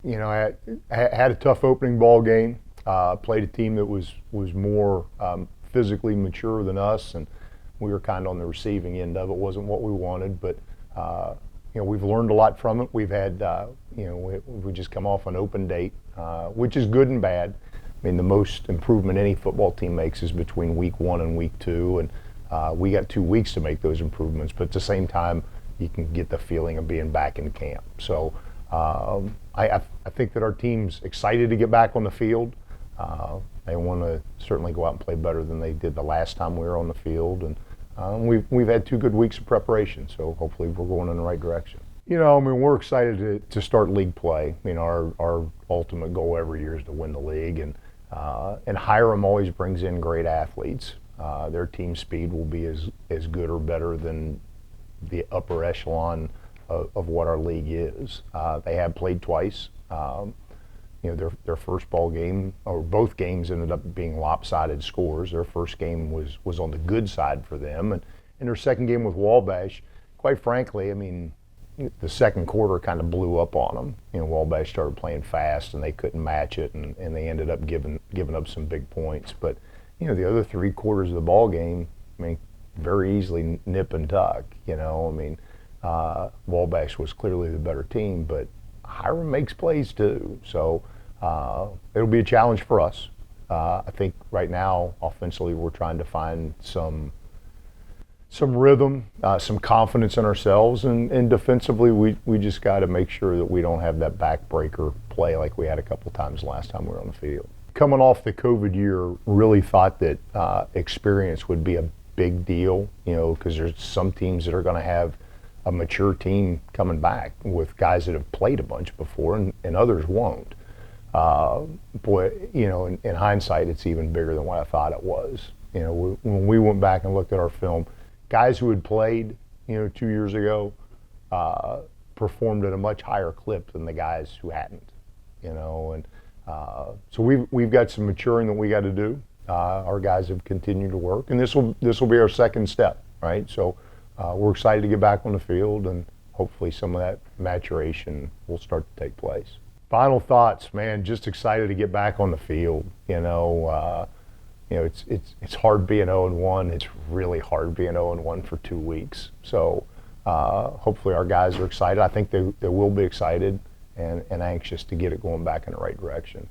I had a tough opening ball game. Played a team that was more physically mature than us, and we were kind of on the receiving end of it. Wasn't what we wanted, but we've learned a lot from it. We've had, we just come off an open date, which is good and bad. I mean, the most improvement any football team makes is between week 1 and week 2, and we got 2 weeks to make those improvements. But at the same time, you can get the feeling of being back in camp. So I think that our team's excited to get back on the field. They want to certainly go out and play better than they did the last time we were on the field, and we've had 2 good weeks of preparation. So hopefully we're going in the right direction. We're excited to start league play. Our ultimate goal every year is to win the league, and Hiram always brings in great athletes. Their team speed will be as good or better than the upper echelon of what our league is. They have played twice. Their first ball game, or both games, ended up being lopsided scores. Their first game was on the good side for them, and their second game with Wabash, quite frankly, I mean, the second quarter kind of blew up on them. Wabash started playing fast, and they couldn't match it, and they ended up giving up some big points. But the other 3 quarters of the ball game, I mean, very easily nip and tuck. Wabash was clearly the better team, but Hiram makes plays too. So it'll be a challenge for us. I think right now, offensively, we're trying to find some rhythm, some confidence in ourselves, and defensively, we just got to make sure that we don't have that backbreaker play like we had a couple times last time we were on the field. Coming off the COVID year, really thought that experience would be a big deal, because there's some teams that are going to have a mature team coming back with guys that have played a bunch before, and others won't. In hindsight, it's even bigger than what I thought it was. When we went back and looked at our film, guys who had played, 2 years ago, performed at a much higher clip than the guys who hadn't. So we've got some maturing that we got to do. Our guys have continued to work, and this will be our second step, right? So we're excited to get back on the field, and hopefully some of that maturation will start to take place. Final thoughts, man. Just excited to get back on the field. It's hard being 0-1. It's really hard being 0-1 for 2 weeks. So hopefully our guys are excited. I think they will be excited and anxious to get it going back in the right direction.